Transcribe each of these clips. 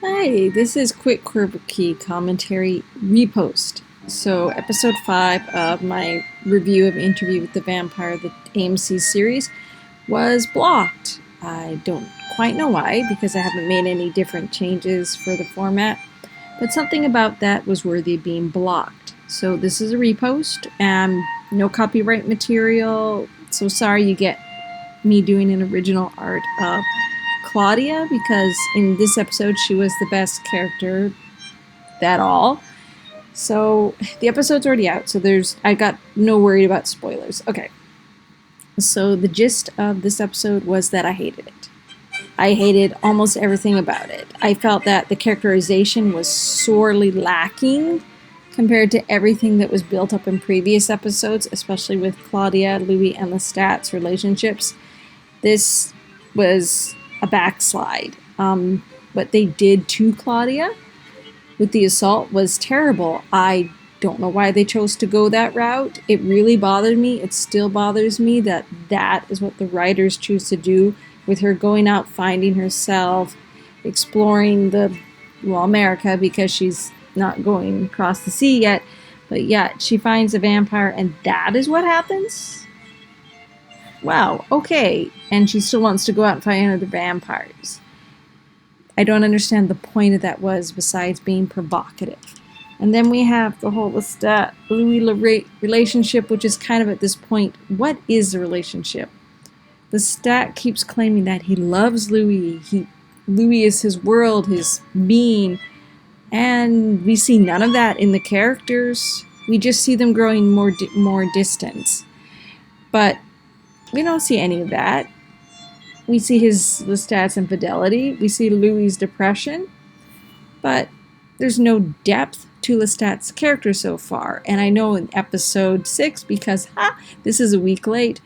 Hi, this is Quirky Commentary REPOST. So, episode 5 of my review of Interview with the Vampire, the AMC series, was blocked. I don't quite know why, because I haven't made any different changes for the format, but something about that was worthy of being blocked. So, this is a repost, and no copyright material. So, sorry you get me doing an original art of Claudia, because in this episode she was the best character at all. So the episode's already out, so I got no worry about spoilers. Okay. So the gist of this episode was that I hated it. I hated almost everything about it. I felt that the characterization was sorely lacking compared to everything that was built up in previous episodes, especially with Claudia, Louis, and Lestat's relationships. This was a backslide. What they did to Claudia with the assault was terrible. I don't know why they chose to go that route. It really bothered me. It still bothers me that that is what the writers choose to do with her going out, finding herself, exploring America, because she's not going across the sea yet. But yet she finds a vampire, and that is what happens? Wow, okay. And she still wants to go out and fight other vampires. I don't understand the point of that was, besides being provocative. And then we have the whole Lestat Louis relationship, which is kind of at this point, what is the relationship? Lestat keeps claiming that he loves Louis. Louis is his world, his being. And we see none of that in the characters. We just see them growing more distance. But we don't see any of that. We see Lestat's infidelity. We see Louis' depression. But there's no depth to Lestat's character so far. And I know in episode 6, because this is a week late,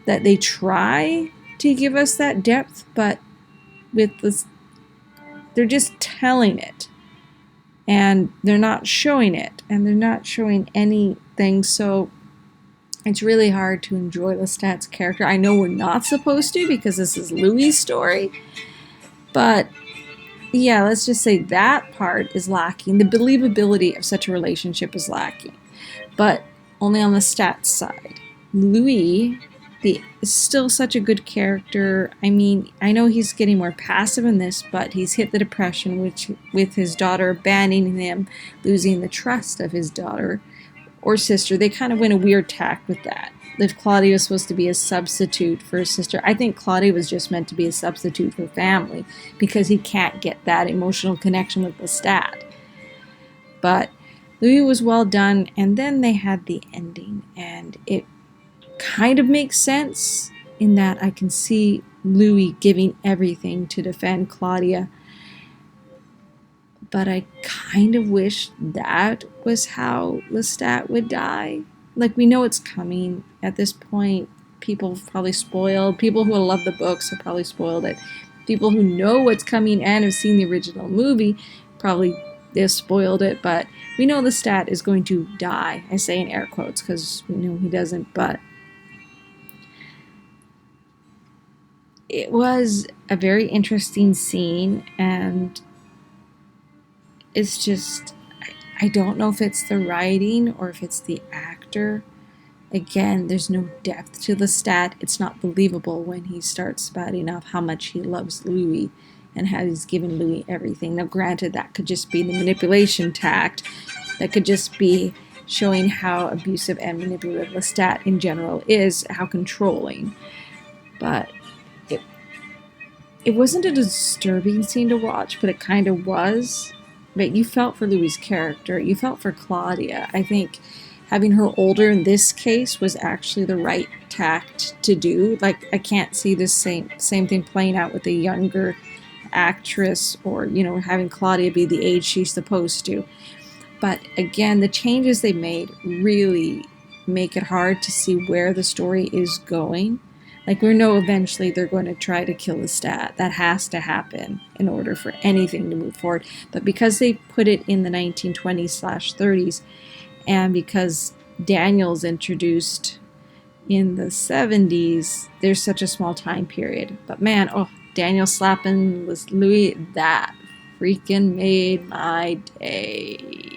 that they try to give us that depth, but with this, they're just telling it. And they're not showing it. And they're not showing anything. So it's really hard to enjoy Lestat's character. I know we're not supposed to, because this is Louis' story. But yeah, let's just say that part is lacking. The believability of such a relationship is lacking. But only on Lestat's side. Louis is still such a good character. I mean, I know he's getting more passive in this, but he's hit the depression, which with his daughter abandoning him, losing the trust of his daughter or sister. They kind of went a weird tack with that. If Claudia was supposed to be a substitute for his sister, I think Claudia was just meant to be a substitute for family, because he can't get that emotional connection with Lestat. But Louis was well done, and then they had the ending, and it kind of makes sense in that I can see Louis giving everything to defend Claudia. But I kind of wish that was how Lestat would die. Like, we know it's coming. At this point, people have probably spoiled. People who love the books have probably spoiled it. People who know what's coming and have seen the original movie probably they've spoiled it. But we know Lestat is going to die. I say in air quotes because we know he doesn't. But it was a very interesting scene, and it's just, I don't know if it's the writing or if it's the actor. Again, there's no depth to Lestat. It's not believable when he starts spouting off how much he loves Louis and how he's given Louis everything. Now, granted, that could just be the manipulation tact. That could just be showing how abusive and manipulative Lestat in general is, how controlling. But it wasn't a disturbing scene to watch, but it kind of was. But you felt for Louis' character. You felt for Claudia. I think having her older in this case was actually the right tact to do. Like, I can't see this same thing playing out with a younger actress, or, having Claudia be the age she's supposed to. But again, the changes they made really make it hard to see where the story is going. Like, we know eventually they're going to try to kill Lestat. That has to happen in order for anything to move forward. But because they put it in the 1920s/30s, and because Daniel's introduced in the 70s, there's such a small time period. But man, Daniel slapping Louis, that freaking made my day.